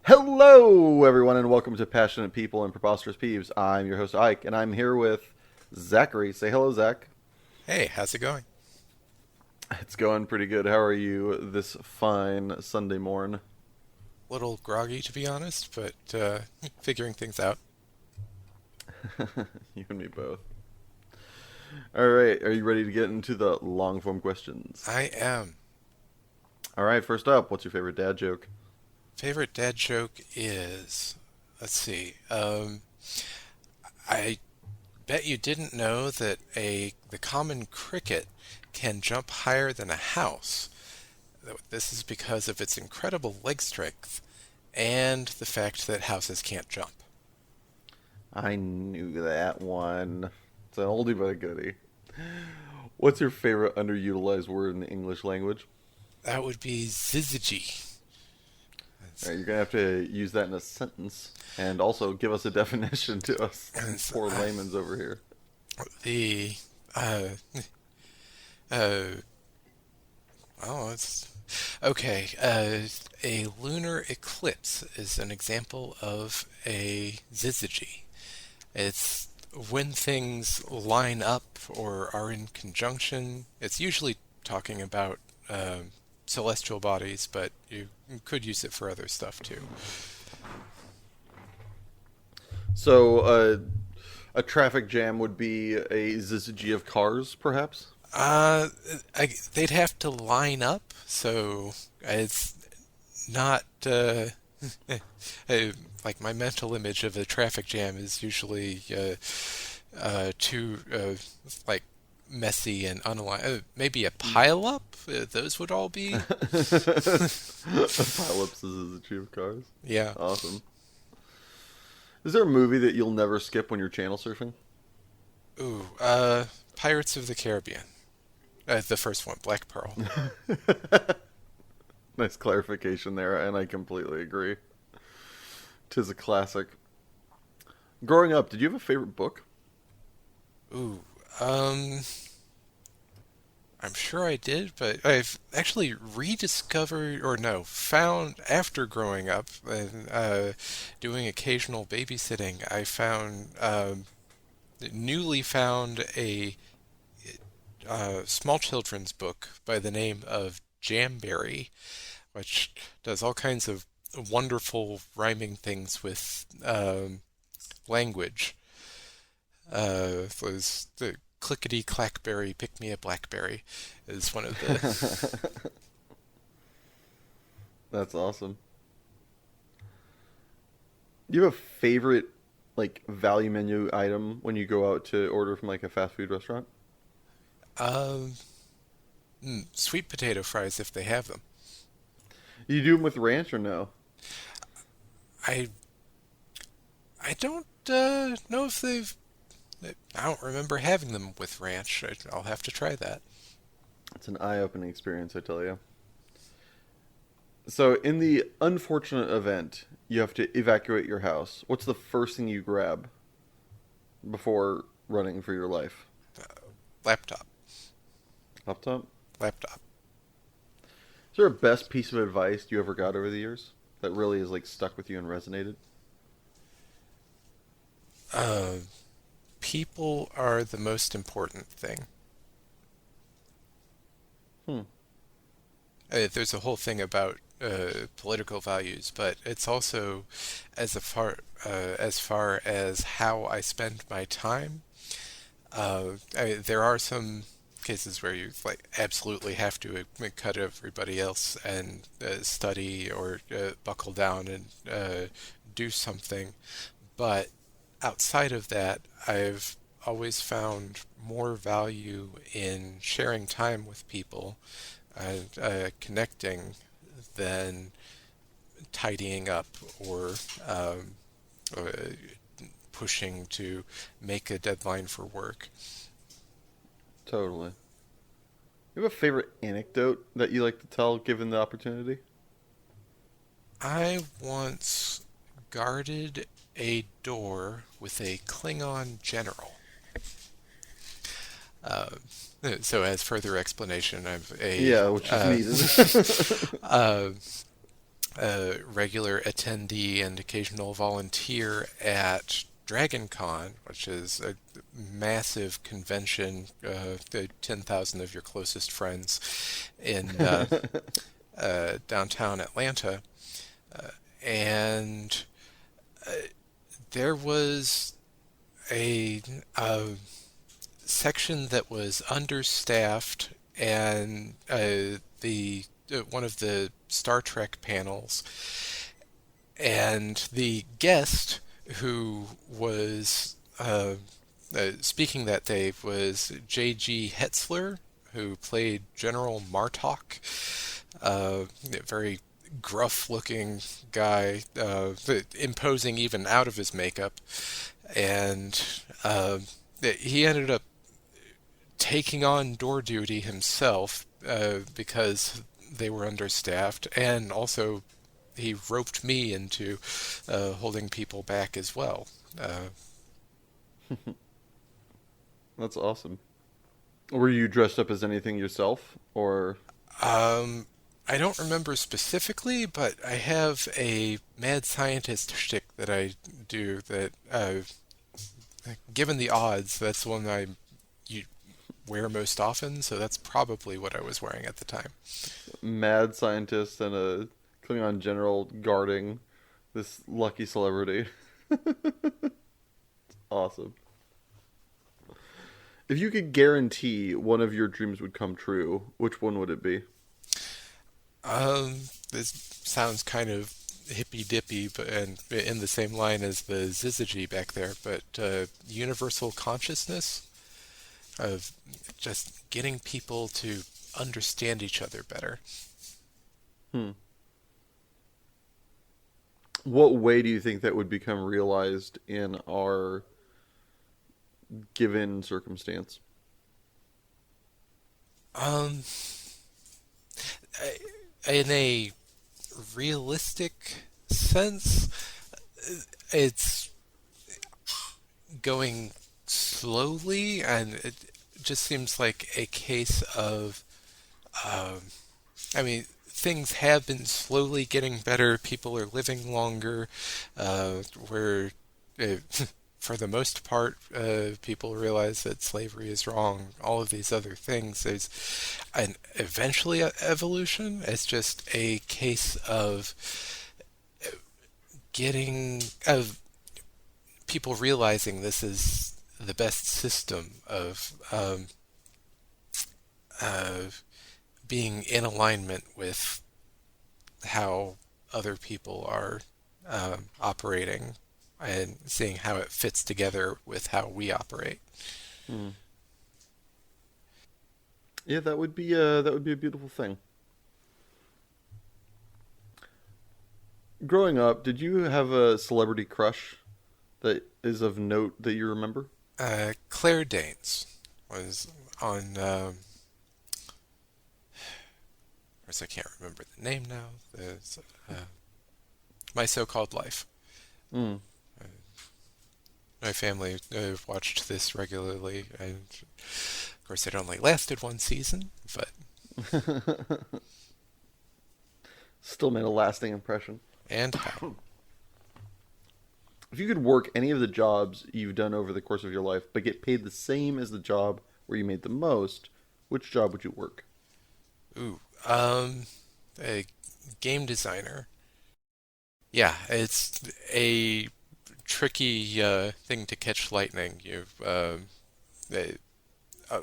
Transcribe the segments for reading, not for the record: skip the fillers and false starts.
Hello, everyone, and welcome to Passionate People and Preposterous Peeves. I'm your host, Ike, and I'm here with Zachary. Say hello, Zach. Hey, how's it going? It's going pretty good. How are you this fine Sunday morn? Little groggy, to be honest, but figuring things out. You and me both. All right, are you ready to get into the long form questions? I am. All right, first up, what's your favorite dad joke? Favorite dad joke is, let's see. I bet you didn't know that the common cricket can jump higher than a house. This is because of its incredible leg strength and the fact that houses can't jump. I knew that one. It's an oldie but a goodie. What's your favorite underutilized word in the English language? That would be zizzy. All right, you're gonna have to use that in a sentence, and also give us a definition to us It's, poor layman's over here. the uh, uh, Oh, it's okay. A lunar eclipse is an example of a syzygy. It's when things line up or are in conjunction. It's usually talking about celestial bodies, but you could use it for other stuff too. So, a traffic jam would be a syzygy of cars, perhaps. Uh, they'd have to line up, so it's not like my mental image of a traffic jam is usually too like messy and unaligned. Maybe a pile up. Those would all be. Pileups is a syzygy of cars. Yeah. Awesome. Is there a movie that you'll never skip when you're channel surfing? Ooh. Pirates of the Caribbean. The first one, Black Pearl. Nice clarification there, and I completely agree. Tis a classic. Growing up, did you have a favorite book? Ooh. Um. I'm sure I did, but I've actually rediscovered, or no, found after growing up and doing occasional babysitting, I found newly found a small children's book by the name of Jamberry, which does all kinds of wonderful rhyming things with language. Was the clickety clackberry, pick me a blackberry, is one of the. That's awesome. Do you have a favorite like value menu item when you go out to order from like a fast food restaurant? Um, Sweet potato fries if they have them. You do them with ranch or no? I I don't know if they've. I don't remember having them with ranch. I'll have to try that. It's an eye-opening experience, I tell you. So, in the unfortunate event you have to evacuate your house, what's the first thing you grab before running for your life? Laptop, Laptop? laptop. Is there a best piece of advice you ever got over the years that really is like stuck with you and resonated? Uh, People are the most important thing. Hmm. There's a whole thing about political values, but it's also as far as how I spend my time. There are some cases where you like absolutely have to cut everybody else and study or buckle down and do something, but outside of that, I've always found more value in sharing time with people and connecting than tidying up or um, uh, pushing to make a deadline for work. Totally. You have a favorite anecdote that you like to tell given the opportunity? I once guarded a door with a Klingon general. Uh, so, as further explanation, I'm a Yeah, which is needed. uh, a regular attendee and occasional volunteer at Dragon Con, which is a massive convention, 10,000 of your closest friends in downtown Atlanta. And uh, there was a section that was understaffed, and the one of the Star Trek panels, and the guest who was speaking that day was J.G. Hetzler, who played General Martok, a very gruff-looking guy, imposing even out of his makeup, and he ended up taking on door duty himself because they were understaffed, and also he roped me into holding people back as well. That's awesome. Were you dressed up as anything yourself, or? Um, I don't remember specifically, but I have a mad scientist shtick that I do that, given the odds, that's the one you wear most often, so that's probably what I was wearing at the time. Mad scientist and a Klingon general guarding this lucky celebrity. Awesome. If you could guarantee one of your dreams would come true, which one would it be? This sounds kind of hippy dippy, but and in the same line as the Zizagy back there, but universal consciousness of just getting people to understand each other better. Hmm. What way do you think that would become realized in our given circumstance? Um, in a realistic sense, it's going slowly, and it just seems like a case of, um, I mean, things have been slowly getting better. People are living longer. Where, uh, for the most part, people realize that slavery is wrong. All of these other things. There's an eventually evolution. It's just a case of getting of people realizing this is the best system of uh, being in alignment with how other people are operating and seeing how it fits together with how we operate. Hmm. Yeah, that would be a beautiful thing. Growing up, did you have a celebrity crush that is of note that you remember? Claire Danes was on, of course I can't remember the name now, uh, My So-Called Life. Mm. Uh, my family watched this regularly, and of course it only lasted one season, but Still made a lasting impression. and how. If you could work any of the jobs you've done over the course of your life, but get paid the same as the job where you made the most, which job would you work? Ooh, a game designer. Yeah, it's a tricky thing to catch lightning. Uh, uh,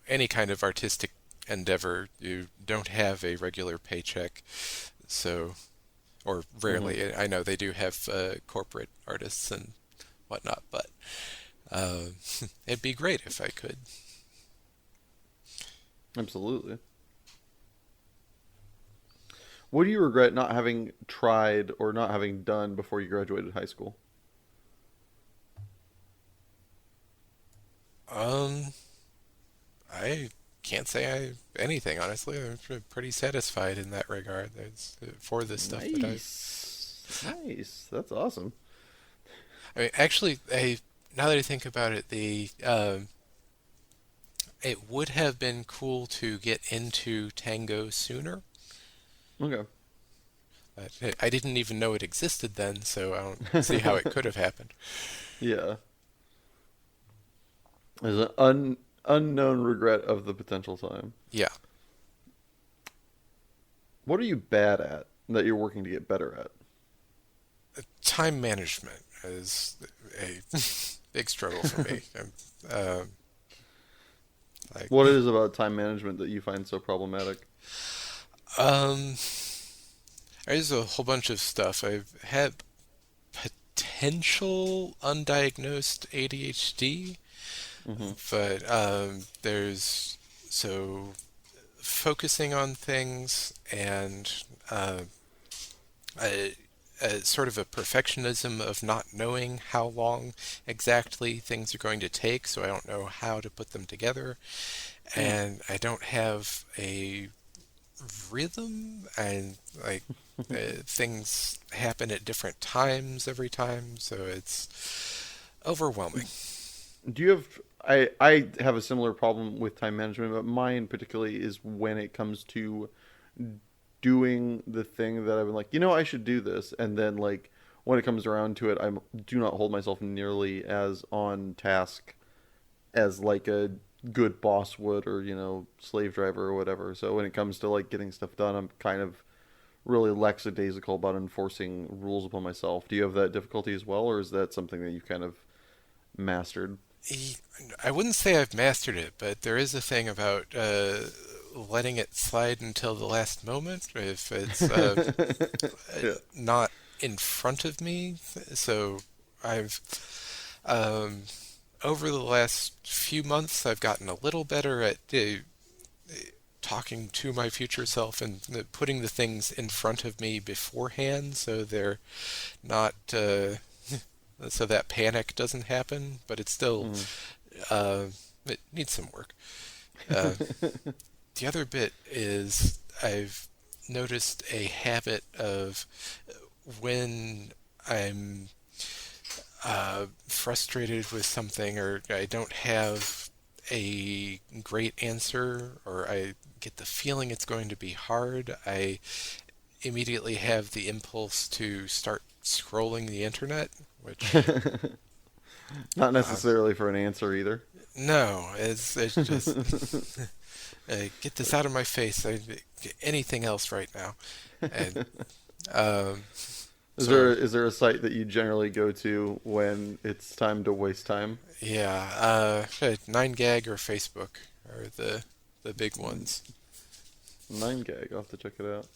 any kind of artistic endeavor, you don't have a regular paycheck, so or Hmm. rarely. I know they do have corporate artists and whatnot, but uh, it'd be great if I could. Absolutely. What do you regret not having tried or not having done before you graduated high school? Um, I can't say anything, honestly. I'm pretty satisfied in that regard. For the stuff that I've. Nice. Nice. That's awesome. I mean, actually, now that I think about it, it would have been cool to get into tango sooner. Okay. I didn't even know it existed then, so I don't see how it could have happened. Yeah. There's an unknown regret of the potential time. Yeah, What are you bad at that you're working to get better at? time management is a big struggle for me. Um, like, What is about time management that you find so problematic? um, there's a whole bunch of stuff. I've had potential undiagnosed ADHD, Hmm. but there's so focusing on things and a, sort of a perfectionism of not knowing how long exactly things are going to take, so I don't know how to put them together, Hmm. and I don't have a rhythm, and like things happen at different times every time, so it's overwhelming. Do you have I have a similar problem with time management, but mine particularly is when it comes to doing the thing that I've been like, I should do this, and then like when it comes around to it, I do not hold myself nearly as on task as like a good boss would, or slave driver or whatever. So when it comes to like getting stuff done, I'm kind of really lackadaisical about enforcing rules upon myself. Do you have that difficulty as well, or is that something that you've kind of mastered? E- I wouldn't say I've mastered it, but there is a thing about letting it slide until the last moment if it's Yeah. not in front of me. So I've um, over the last few months, I've gotten a little better at talking to my future self and putting the things in front of me beforehand, so they're not. So that panic doesn't happen, but it's still Mm. uh, it needs some work. Uh, the other bit is I've noticed a habit of when I'm frustrated with something or I don't have a great answer or I get the feeling it's going to be hard, I immediately have the impulse to start scrolling the internet, which Not uh, necessarily for an answer either. no, it's just get this out of my face. Anything else right now, and um, Is there so is there a site that you generally go to when it's time to waste time? yeah, 9gag or Facebook are the big ones. 9gag, I'll have to check it out.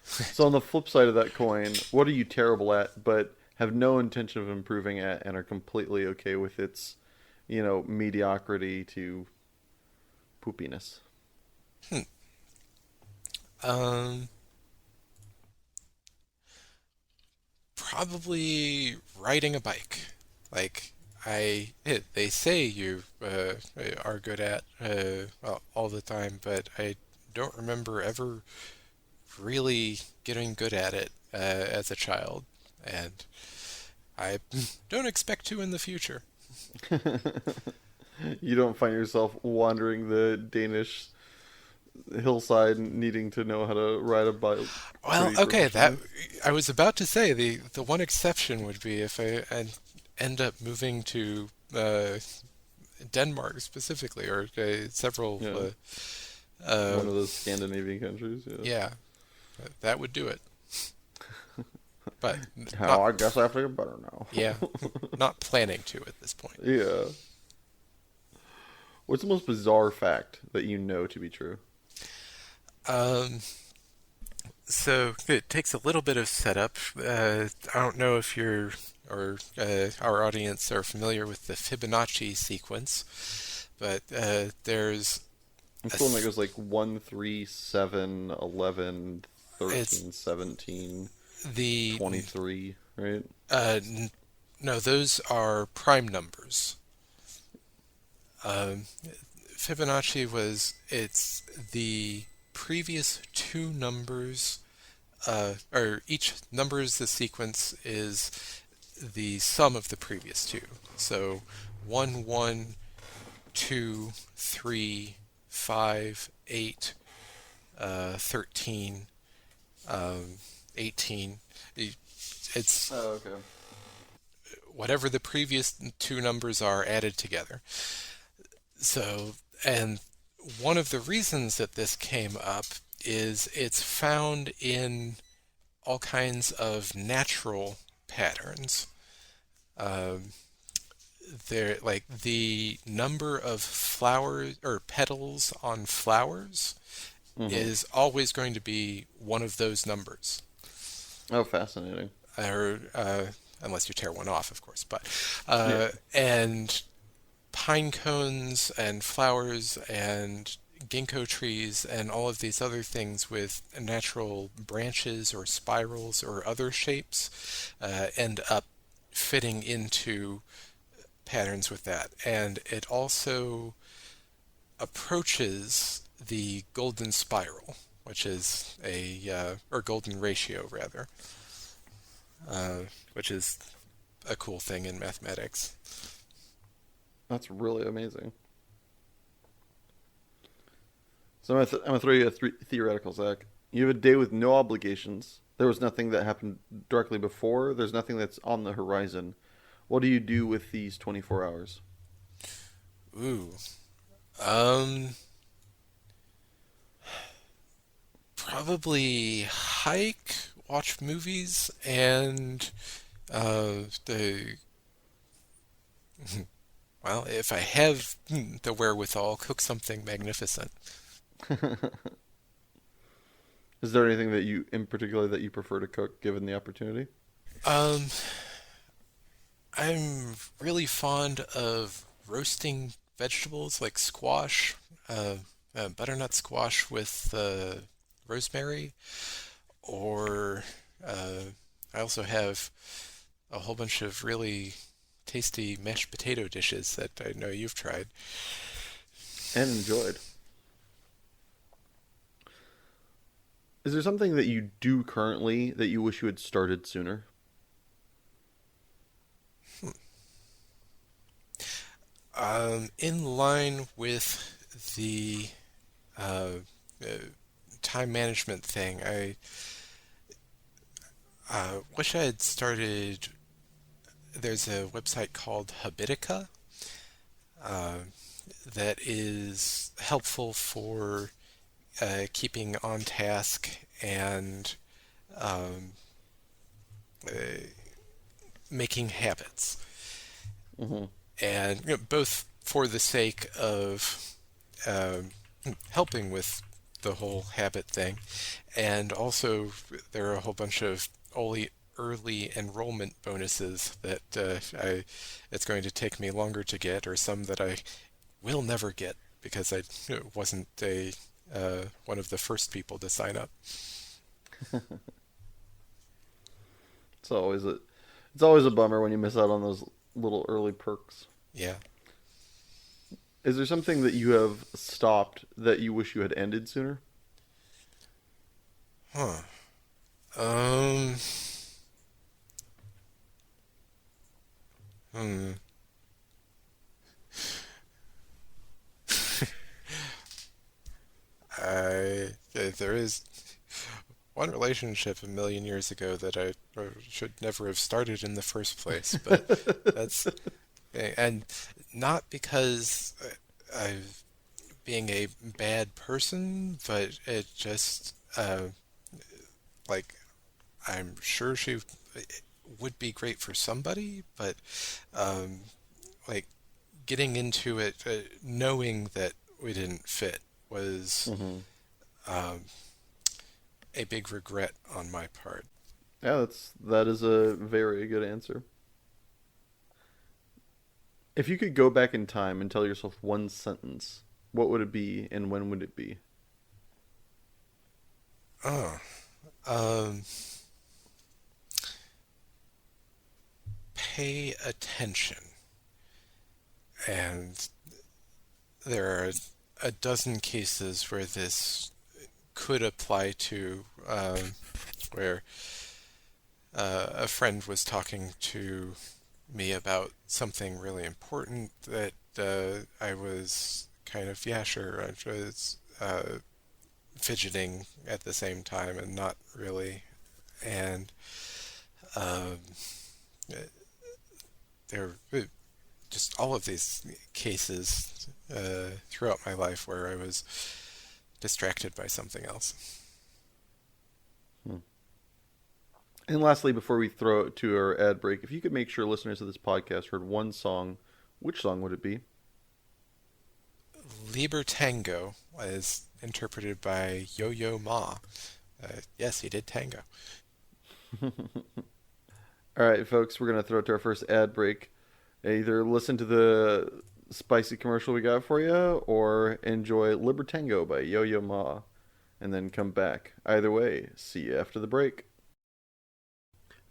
So on the flip side of that coin, what are you terrible at but have no intention of improving at and are completely okay with its, mediocrity to poopiness? Hmm. Um, Probably riding a bike. Like they say you are good at well, all the time, but I don't remember ever really getting good at it as a child, and I don't expect to in the future. You don't find yourself wandering the Danish hillside needing to know how to ride a bike Well, pretty okay, that proficiently? I was about to say the one exception would be if I end up moving to Denmark specifically, or several. Yeah, one of those Scandinavian countries. Yeah. Yeah, that would do it. But Now not, I guess I have to get better now. yeah, not planning to at this point. Yeah. What's the most bizarre fact that you know to be true? Um, so it takes a little bit of setup. I don't know if you're or our audience are familiar with the Fibonacci sequence, but there's a It's the one that goes like 1, 3, 7, 11, it's 13, 17, the 23, right? n- no, those are prime numbers. Um, Fibonacci was it's the previous two numbers, or each numbers the sequence is the sum of the previous two. So 1, 1, 2, 3, 5, 8, 13, um, 18. It's Oh, okay. whatever the previous two numbers are added together. So, and one of the reasons that this came up is it's found in all kinds of natural patterns. Um, there, like the number of flowers or petals on flowers Mm-hmm. is always going to be one of those numbers, Oh, fascinating. or unless you tear one off, of course. But Yeah. and pine cones and flowers and ginkgo trees and all of these other things with natural branches or spirals or other shapes end up fitting into patterns with that. And it also approaches the golden spiral, which is or golden ratio rather, which is a cool thing in mathematics. That's really amazing. So I'm gonna throw you a theoretical, Zach. You have a day with no obligations. There was nothing that happened directly before. There's nothing that's on the horizon. What do you do with these 24 hours? Ooh. Um, Probably hike, watch movies, and the well, if I have the wherewithal, cook something magnificent. Is there anything that you, in particular, that you prefer to cook, given the opportunity? Um, I'm really fond of roasting vegetables like squash, uh, butternut squash with rosemary, or uh, I also have a whole bunch of really tasty mashed potato dishes that I know you've tried. And enjoyed. Is there something that you do currently that you wish you had started sooner? In line with the uh, uh, time management thing, I wish I had started. There's a website called Habitica uh, that is helpful for keeping on task and um, uh, making habits. Mm-hmm. And both for the sake of um, helping with the whole habit thing, and also there are a whole bunch of early enrollment bonuses that it's going to take me longer to get, or some that I will never get because I wasn't a one of the first people to sign up. It's always a it's always a bummer when you miss out on those little early perks. Yeah. Is there something that you have stopped that you wish you had ended sooner? Huh. Um. Hmm. There is one relationship a million years ago that I should never have started in the first place, but that's and not because I've being a bad person, but it just like I'm sure she would be great for somebody, but um, like getting into it, knowing that we didn't fit was Mm-hmm. um, a big regret on my part. Yeah, that is a very good answer. If you could go back in time and tell yourself one sentence, what would it be and when would it be? Oh, um, pay attention. And there are a dozen cases where this could apply to, where a friend was talking to me about something really important that I was kind of, yeah, sure, I was fidgeting at the same time and not really. And um, there are just all of these cases throughout my life where I was distracted by something else. Hmm. And lastly, before we throw it to our ad break, if you could make sure listeners of this podcast heard one song, which song would it be? Liber Tango is interpreted by Yo-Yo Ma. Yes, he did tango. All right, folks, we're going to throw it to our first ad break. Either listen to the spicy commercial we got for you or enjoy Libertango by Yo Yo Ma and then come back. Either way, see you after the break.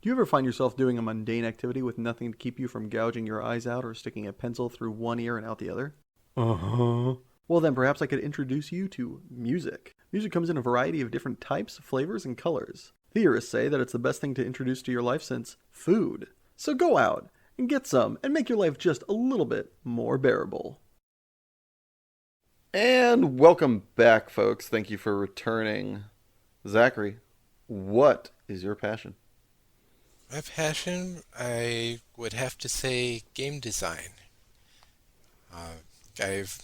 Do you ever find yourself doing a mundane activity with nothing to keep you from gouging your eyes out or sticking a pencil through one ear and out the other? Uh-huh. Well, then perhaps I could introduce you to music. Music comes in a variety of different types, flavors, and colors. Theorists say that it's the best thing to introduce to your life since food. So go out and get some and make your life just a little bit more bearable. And welcome back, folks. Thank you for returning. Zachary, what is your passion? My passion, I would have to say game design. I've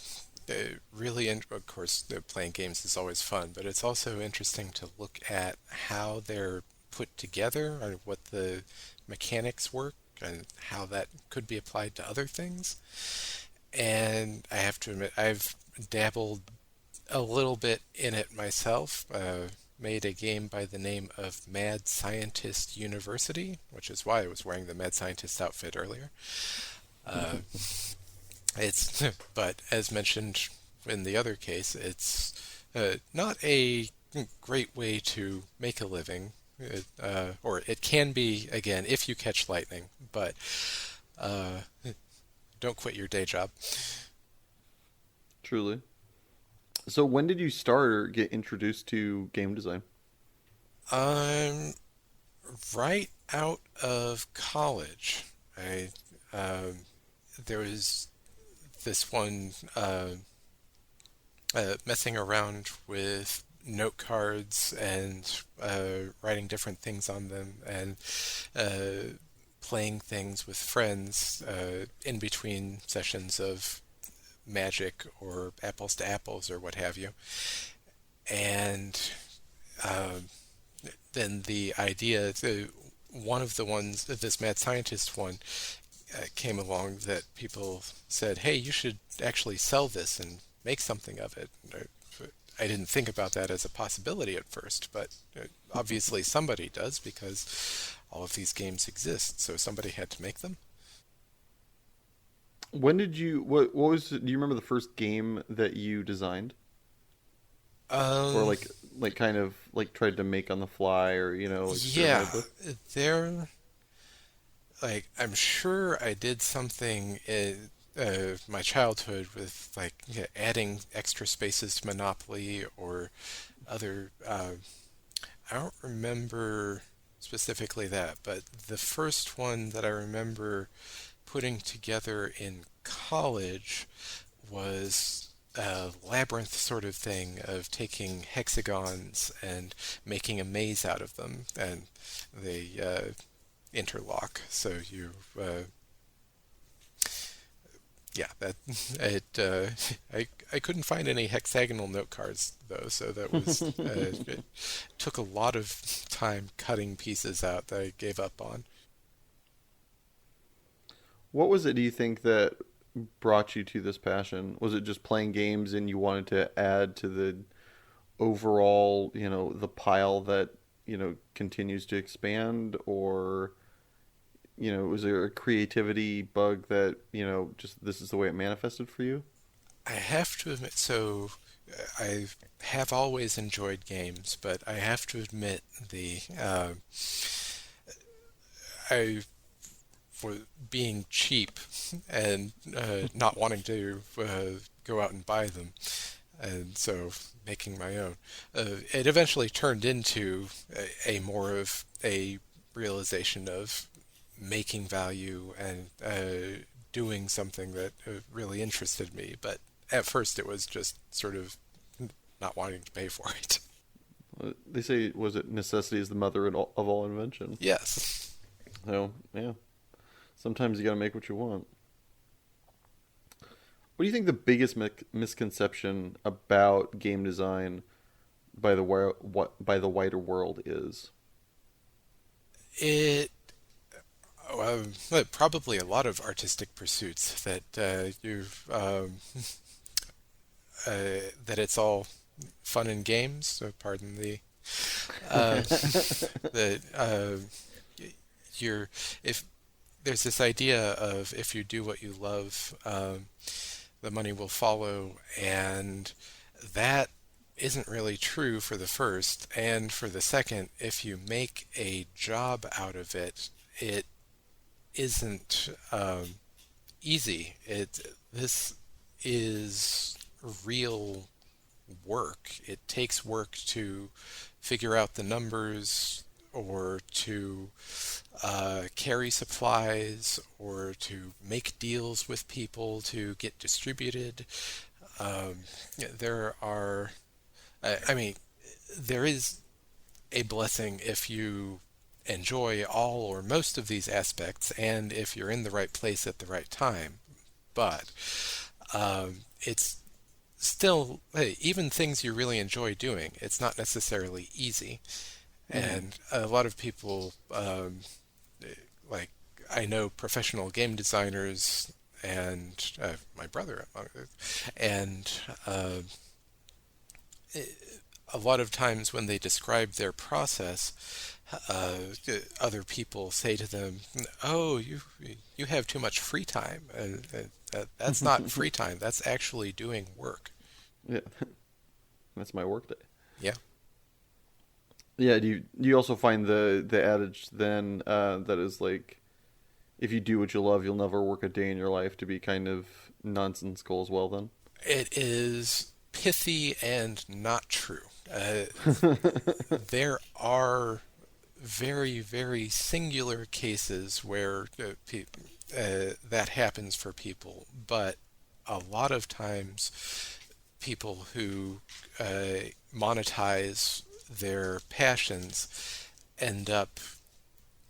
really, of course, playing games is always fun, but it's also interesting to look at how they're put together and what the mechanics work and how that could be applied to other things. And I have to admit, I've dabbled a little bit in it myself. Made a game by the name of Mad Scientist University, which is why I was wearing the Mad Scientist outfit earlier. Uh, it's, but as mentioned in the other case, it's not a great way to make a living. Or it can be, again, if you catch lightning, but uh, don't quit your day job. Truly. So when did you start or get introduced to game design? I'm right out of college. I there was this one messing around with note cards and writing different things on them and playing things with friends in between sessions of Magic or Apples to Apples or what have you. And uh, then the idea, one of the ones, this mad scientist one, came along that people said, hey, you should actually sell this and make something of it. I didn't think about that as a possibility at first, but obviously somebody does because all of these games exist, so somebody had to make them. When did you what was do you remember the first game that you designed or Um, like kind of like tried to make on the fly or yeah, experimented with? there, like, I'm sure I did something in my childhood with, like, yeah, adding extra spaces to Monopoly or other, I don't remember specifically that, but the first one that I remember putting together in college was a labyrinth sort of thing of taking hexagons and making a maze out of them, and they interlock. So you, yeah, that it. I couldn't find any hexagonal note cards though, so that was it took a lot of time cutting pieces out that I gave up on. What was it, do you think, that brought you to this passion? Was it just playing games and you wanted to add to the overall, the pile that, continues to expand? Or, was there a creativity bug that, just this is the way it manifested for you? I have to admit, so I have always enjoyed games, but I have to admit I for being cheap and not wanting to go out and buy them, and so making my own. It eventually turned into a more of a realization of making value and doing something that really interested me. But at first, it was just sort of not wanting to pay for it. They say, was it necessity is the mother of all invention? Yes. So yeah, sometimes you got to make what you want. What do you think the biggest misconception about game design by the by the wider world is? It well, probably a lot of artistic pursuits that that it's all fun and games. So pardon the uh, that you're if there's this idea of if you do what you love, the money will follow, and that isn't really true for the first, and for the second, if you make a job out of it, it isn't easy. This is real work. It takes work to figure out the numbers or to carry supplies or to make deals with people to get distributed. There are, I mean, there is a blessing if you enjoy all or most of these aspects and if you're in the right place at the right time. But it's still, hey, even things you really enjoy doing, it's not necessarily easy. Mm-hmm. And a lot of people, like, I know professional game designers and my brother, and a lot of times when they describe their process, uh, other people say to them, "Oh, you have too much free time." That's not free time. That's actually doing work. Yeah, that's my work day. Yeah. Yeah, do you also find the adage then that is like if you do what you love, you'll never work a day in your life to be kind of nonsensical as well then? It is pithy and not true. There are very, very singular cases where that happens for people, but a lot of times people who monetize their passions end up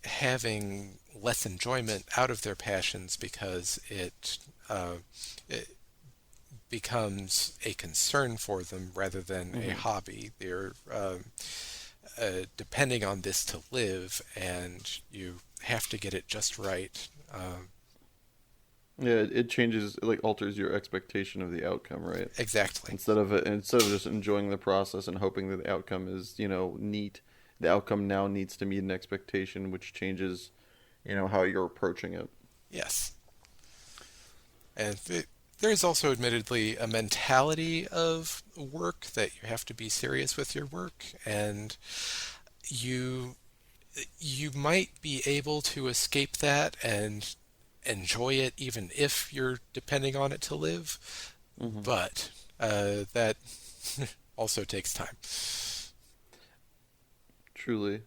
having less enjoyment out of their passions because it becomes a concern for them rather than a Hmm. hobby. They're depending on this to live, and you have to get it just right. Yeah, it changes, it like alters your expectation of the outcome, right? Exactly. Instead of just enjoying the process and hoping that the outcome is, neat, the outcome now needs to meet an expectation, which changes, how you're approaching it. Yes. And there's also admittedly a mentality of work that you have to be serious with your work, and you you might be able to escape that and enjoy it even if you're depending on it to live, Hmm. but that also takes time. Truly.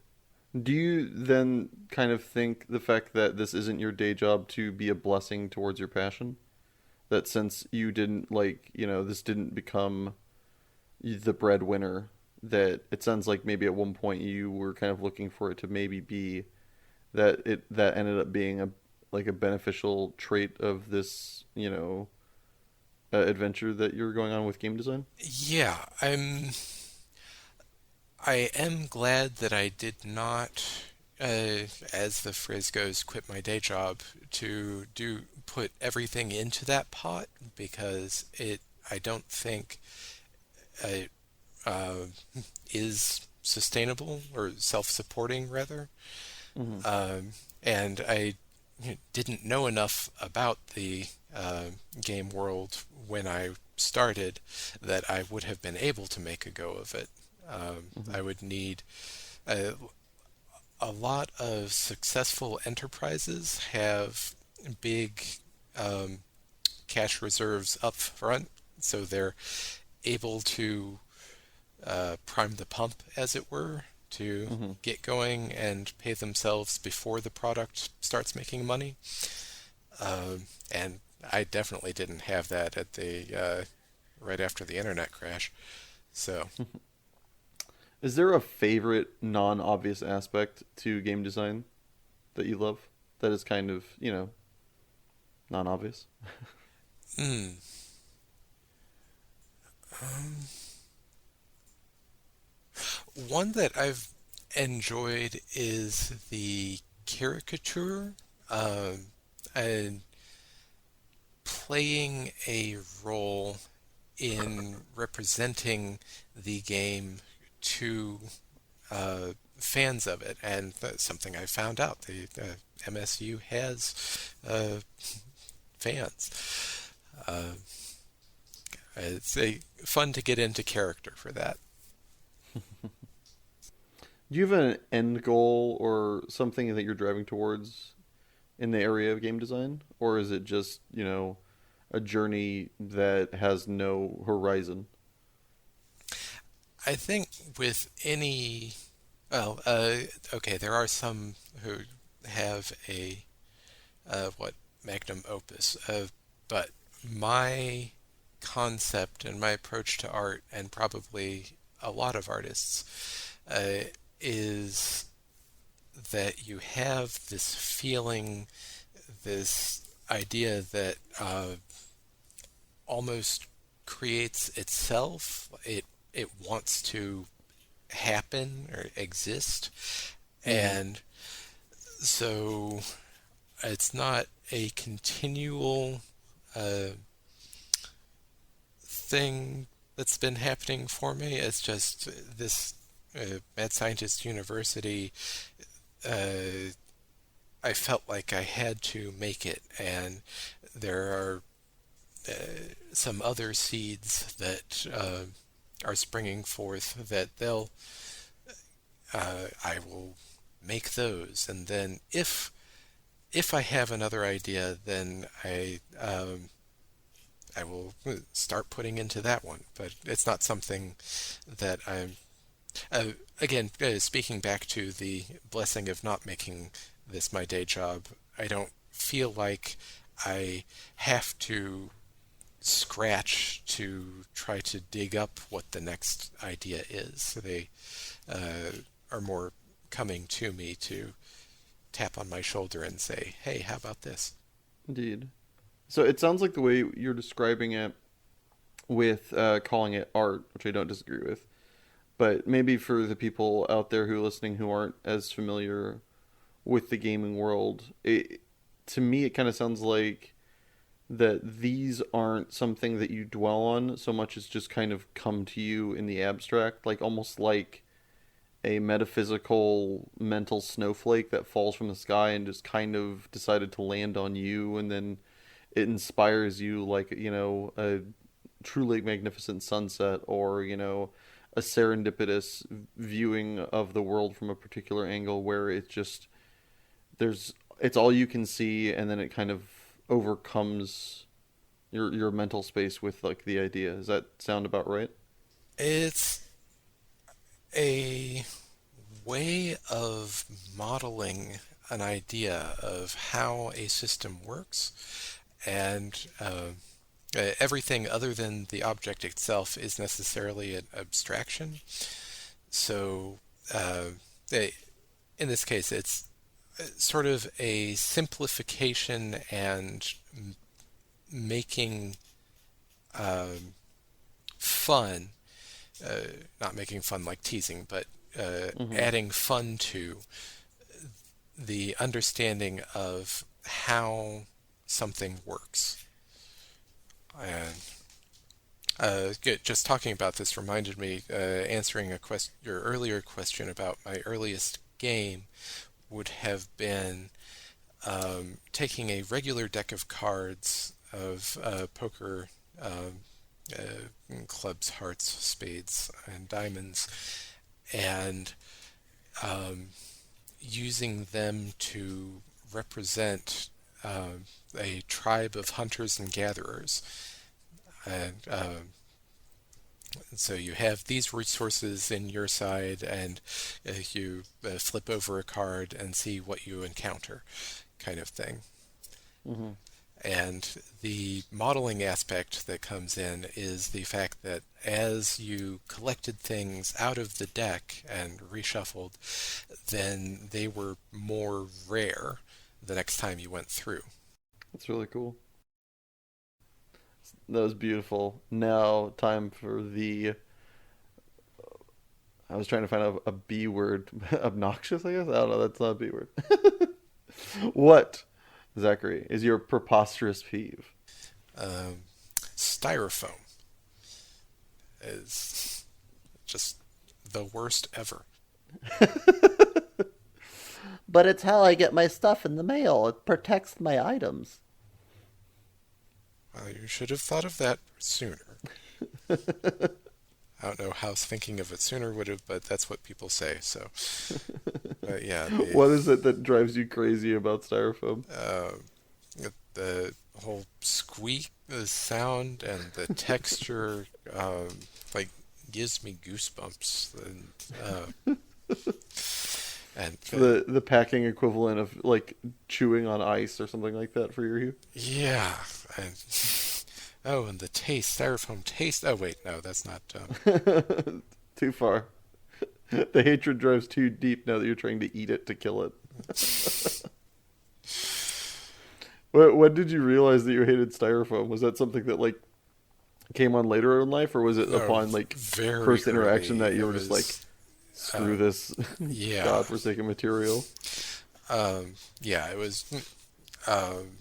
Do you then kind of think the fact that this isn't your day job to be a blessing towards your passion? That since you didn't like, this didn't become the breadwinner, that it sounds like maybe at one point you were kind of looking for it to maybe be that ended up being a like a beneficial trait of this, adventure that you're going on with game design? Yeah, I am glad that I did not, as the phrase goes, quit my day job to do put everything into that pot because I don't think it uh, is sustainable or self-supporting rather. Hmm. And I didn't know enough about the game world when I started that I would have been able to make a go of it. Hmm. I would need a, a lot of successful enterprises have big um, cash reserves up front, so they're able to prime the pump, as it were, to Hmm. get going and pay themselves before the product starts making money. And I definitely didn't have that at the right after the internet crash. So Is there a favorite non-obvious aspect to game design that you love that is kind of, non-obvious? Mm. Um, One that I've enjoyed is the caricature, um, and playing a role in representing the game to fans of it, and that's something I found out. The MSU has fans. Uh, it's fun to get into character for that. Do you have an end goal or something that you're driving towards in the area of game design? Or is it just, a journey that has no horizon? I think with any, well, okay, there are some who have a what magnum opus, but my concept and my approach to art, and probably a lot of artists, is that you have this feeling, this idea that almost creates itself. It wants to happen or exist, Mm-hmm. and so it's not a continual uh, thing that's been happening for me. It's just this Mad Scientist University. Uh, I felt like I had to make it, and there are some other seeds that are springing forth that I will make those, and then if I have another idea, then I will start putting into that one. But it's not something that I'm. Again, speaking back to the blessing of not making this my day job, I don't feel like I have to scratch to try to dig up what the next idea is. They are more coming to me to tap on my shoulder and say, "Hey, how about this?" Indeed. So it sounds like the way you're describing it with calling it art, which I don't disagree with, but maybe for the people out there who are listening who aren't as familiar with the gaming world, to me it kind of sounds like that these aren't something that you dwell on so much as just kind of come to you in the abstract, like almost like a metaphysical mental snowflake that falls from the sky and just kind of decided to land on you, and then it inspires you like, a truly magnificent sunset, or, a serendipitous viewing of the world from a particular angle where it just it's all you can see, and then it kind of overcomes your mental space with like the idea. Does that sound about right? It's a way of modeling an idea of how a system works, and everything other than the object itself is necessarily an abstraction. So, uh, they, in this case, it's sort of a simplification and making um, fun, not making fun like teasing, but Mm-hmm. adding fun to the understanding of how something works. And just talking about this reminded me, answering your earlier question about my earliest game would have been taking a regular deck of cards of poker, clubs, hearts, spades, and diamonds, and um, using them to represent a tribe of hunters and gatherers. And so you have these resources in your side, and you flip over a card and see what you encounter, kind of thing. Mm-hmm. And the modeling aspect that comes in is the fact that as you collected things out of the deck and reshuffled, then they were more rare the next time you went through. That's really cool. That was beautiful. Now, time for the. I was trying to find a B word. Obnoxious, I guess? I don't know. That's not a B word. What, Zachary, is your preposterous peeve? Um, Styrofoam is just the worst ever. But it's how I get my stuff in the mail. It protects my items. Well, you should have thought of that sooner. I don't know how thinking of it sooner would have, but that's what people say. So, yeah, What is it that drives you crazy about styrofoam? uh, the whole squeak, the sound, and the texture, like gives me goosebumps. And The packing equivalent of like chewing on ice or something like that for you. yeah, and oh, and the taste, styrofoam taste. Oh wait, no, that's not. Too far. The hatred drives too deep now that you're trying to eat it to kill it. When did you realize that you hated styrofoam? Was that something that like came on later in life, or was it No, upon like very first interaction early. that It you were just like, was, screw this yeah, godforsaken material? yeah, it was. Um,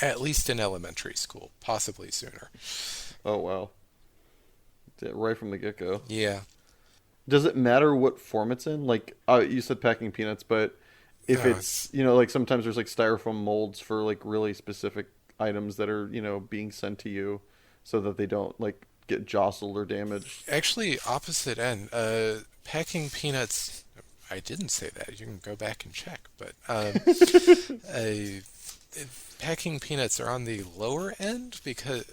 at least in elementary school, possibly sooner. Oh wow, yeah, right from the get go. Yeah. Does it matter what form it's in? Like you said, packing peanuts, but if No, it's like sometimes there's like styrofoam molds for like really specific items that are being sent to you, so that they don't like get jostled or damaged. actually opposite end. Packing peanuts. I didn't say that. You can go back and check. But uh, packing peanuts are on the lower end because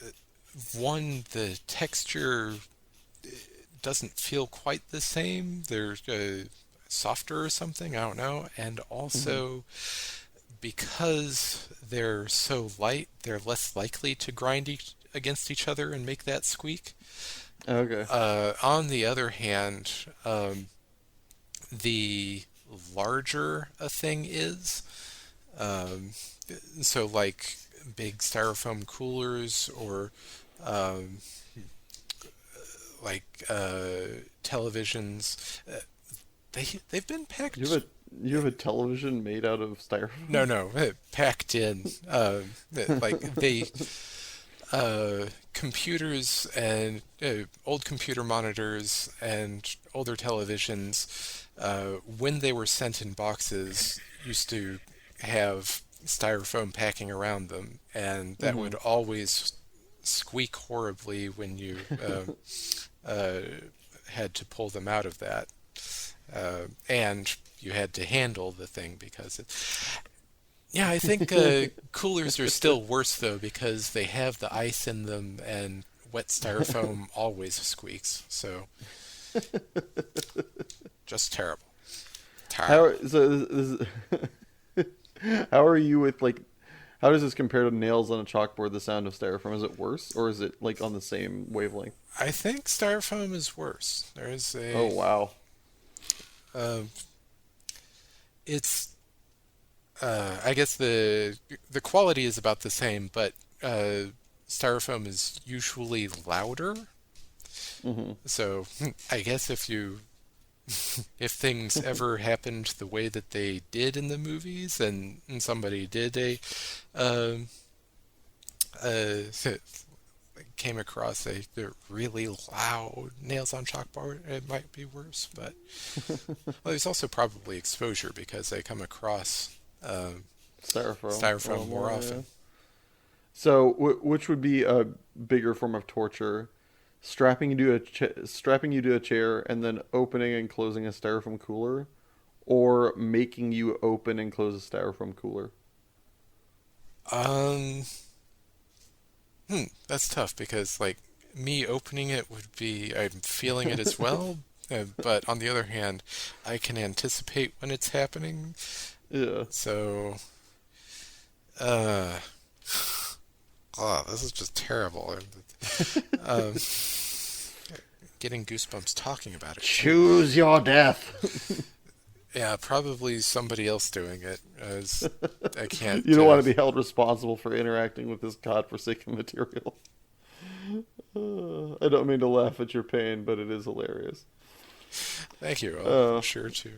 one, the texture doesn't feel quite the same. They're softer or something. I don't know. And Hmm. also because they're so light, they're less likely to grind against each other and make that squeak. Okay. On the other hand, the larger a thing is, um, so like big styrofoam coolers or um, like televisions, they've been You packed. have a you have a television made out of No, styrofoam? no, packed in. Like they computers and old computer monitors and older televisions, when they were sent in boxes, used to have styrofoam packing around them, and that Hmm. would always squeak horribly when you uh, had to pull them out of that. And you had to handle the thing because yeah, I think coolers are still worse though because they have the ice in them and wet styrofoam always squeaks. So just terrible. How Terrible. how are you with like how does this compare to nails on a chalkboard? The sound of styrofoam, is it worse or is it like on the same wavelength? I think styrofoam is worse. There's Oh a wow. uh, it's I guess the quality is about the same, but styrofoam is usually louder. Hmm. So I guess if things ever happened the way that they did in the movies and somebody did um, uh, came across a really loud nails on chalkboard, it might be worse. But well, there's also probably exposure because they come across Styrofoam a little styrofoam more more, yeah. often. So, which would be a bigger form of torture? Strapping you to a chair and then opening and closing a styrofoam cooler, or making you open and close a styrofoam cooler? Um, that's tough because like me opening it would be I'm feeling it as well, but on the other hand, I can anticipate when it's happening. Yeah. So, uh, Oh, this is just terrible. Um, getting goosebumps talking about it too. Choose your death. Yeah, probably somebody else doing it, as I can't. You don't want to be held responsible for interacting with this godforsaken material. I don't mean to laugh at your pain, but it is hilarious. Thank you. I'll be Uh, sure to.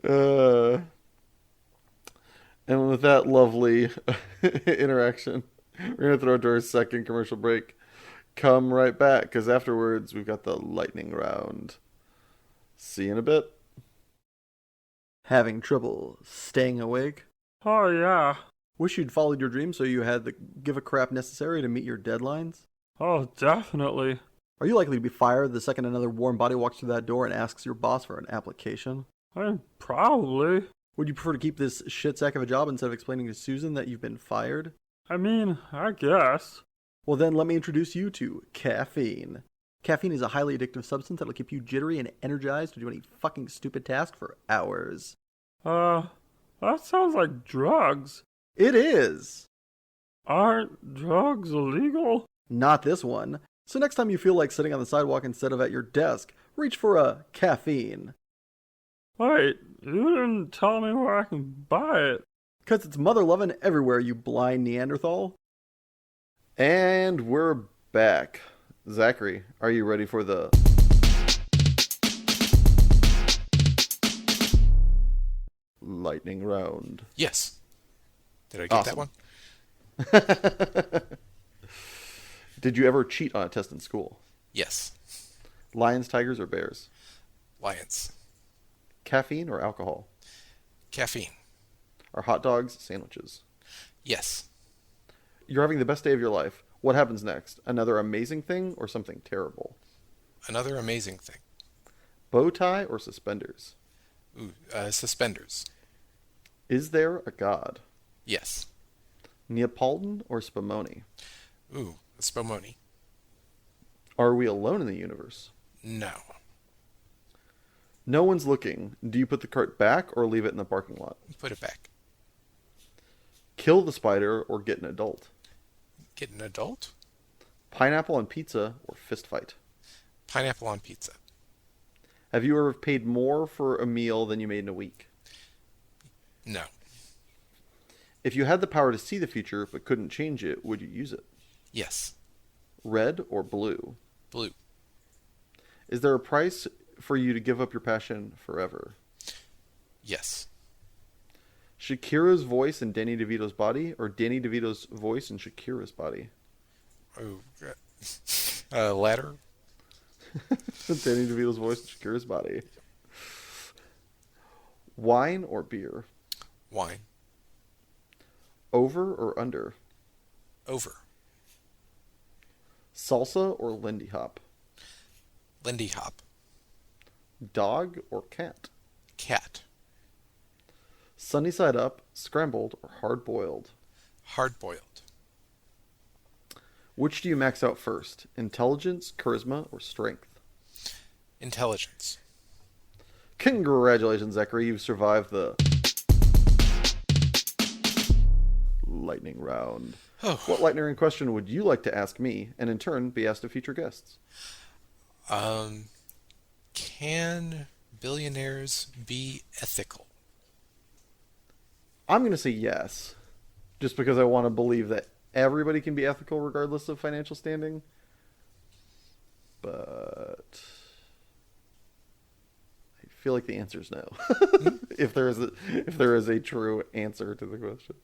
uh, and with that lovely interaction, we're going to throw it to our second commercial break. Come right back, because afterwards we've got the lightning round. See you in a bit. Having trouble staying awake? Oh, yeah. Wish you'd followed your dream so you had the give a crap necessary to meet your deadlines? Oh, definitely. Are you likely to be fired the second another warm body walks through that door and asks your boss for an application? Probably. Would you prefer to keep this shit sack of a job instead of explaining to Susan that you've been fired? I guess. Well, then let me introduce you to caffeine. Caffeine is a highly addictive substance that'll keep you jittery and energized to do any fucking stupid task for hours. That sounds like drugs. It is! Aren't drugs illegal? Not this one. So next time you feel like sitting on the sidewalk instead of at your desk, reach for a caffeine. Wait, you didn't tell me where I can buy it. 'Cause it's mother loving everywhere, you blind Neanderthal. And we're back. Zachary, are you ready for the lightning round? Yes. Did I get Awesome. that one? Did you ever cheat on a test in school? Yes. Lions, tigers, or bears? Lions. Caffeine or alcohol? Caffeine. Are hot dogs sandwiches? Yes. You're having the best day of your life. What happens next? Another amazing thing or something terrible? Another amazing thing. Bow tie or suspenders? Ooh, suspenders. Is there a god? Yes. Neapolitan or Spumoni? Ooh, spumoni. Are we alone in the universe? No. No one's looking. Do you put the cart back or leave it in the parking lot? Put it back. Kill the spider or get an adult? Get an adult? Pineapple on pizza or fist fight? Pineapple on pizza. Have you ever paid more for a meal than you made in a week? No. If you had the power to see the future but couldn't change it, would you use it? Yes. Red or blue? Blue. Is there a price for you to give up your passion forever? Yes. Shakira's voice in Danny DeVito's body or Danny DeVito's voice in Shakira's body? Oh, ladder. Danny DeVito's voice in Shakira's body. Wine or beer? Wine. Over or under? Over. Salsa or Lindy Hop? Lindy Hop. Dog or cat? Cat. Sunny side up, scrambled, or hard boiled? Hard boiled. Which do you max out first? Intelligence, charisma, or strength? Intelligence. Congratulations, Zachary. You've survived the lightning round. Oh. What lightning question would you like to ask me, and in turn be asked of future guests? Can billionaires be ethical? I'm going to say yes, just because I want to believe that everybody can be ethical regardless of financial standing. But I feel like the answer is no. if there is a true answer to the question.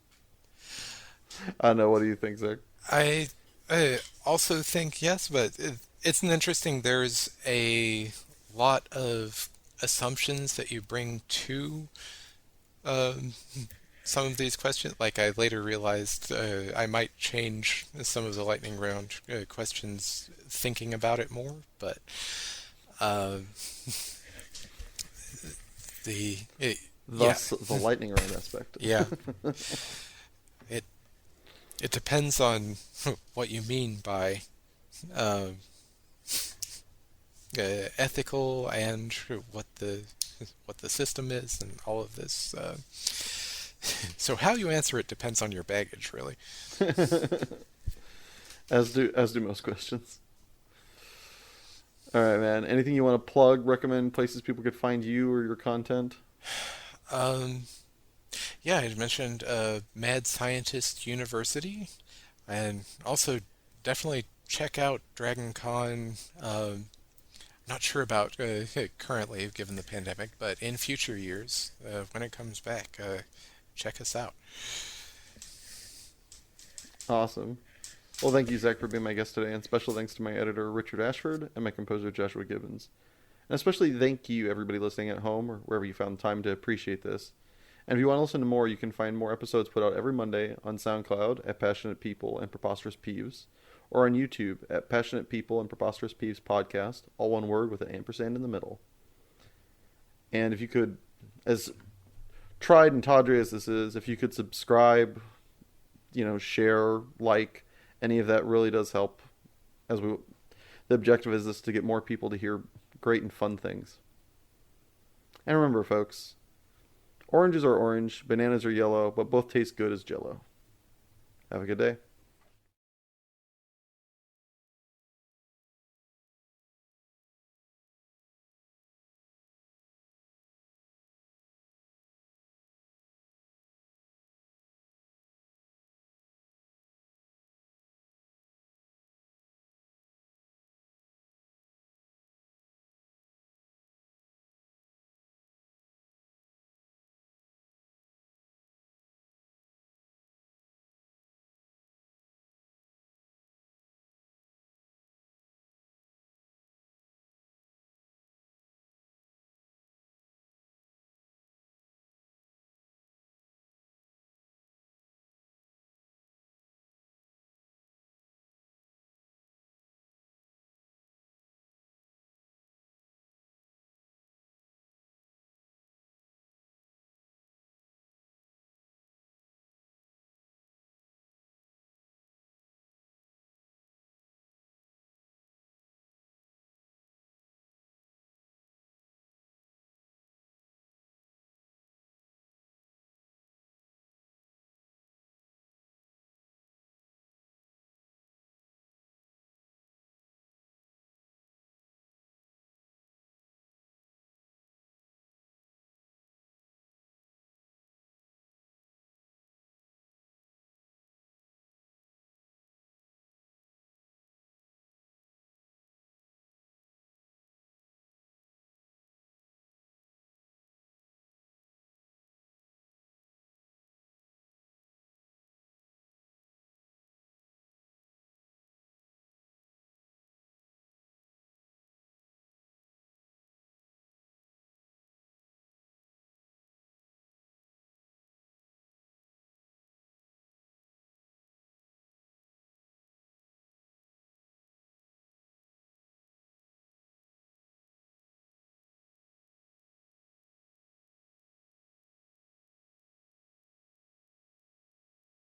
I don't know. What do you think, Zach? I also think yes, but it's an interesting. There's a lot of assumptions that you bring to some of these questions. Like I later realized I might change some of the lightning round questions thinking about it more, but The lightning round aspect. Yeah. It depends on what you mean by ethical and what the system is and all of this. So how you answer it depends on your baggage, really. As do most questions. All right, man. Anything you want to plug, recommend places people could find you or your content? Um, yeah, I mentioned Mad Scientist University, and also definitely check out Dragon Con. Not sure about currently, given the pandemic, but in future years, when it comes back, check us out. Awesome. Well, thank you, Zach, for being my guest today, and special thanks to my editor, Richard Ashford, and my composer, Joshua Gibbons. And especially thank you, everybody listening at home or wherever you found time to appreciate this. And if you want to listen to more, you can find more episodes put out every Monday on SoundCloud at Passionate People and Preposterous Peeves, or on YouTube at Passionate People and Preposterous Peeves Podcast, all one word with an ampersand in the middle. And if you could, as tried and tawdry as this is, if you could subscribe, share, like, any of that really does help. The objective is this to get more people to hear great and fun things. And remember, folks, oranges are orange, bananas are yellow, but both taste good as Jell-O. Have a good day.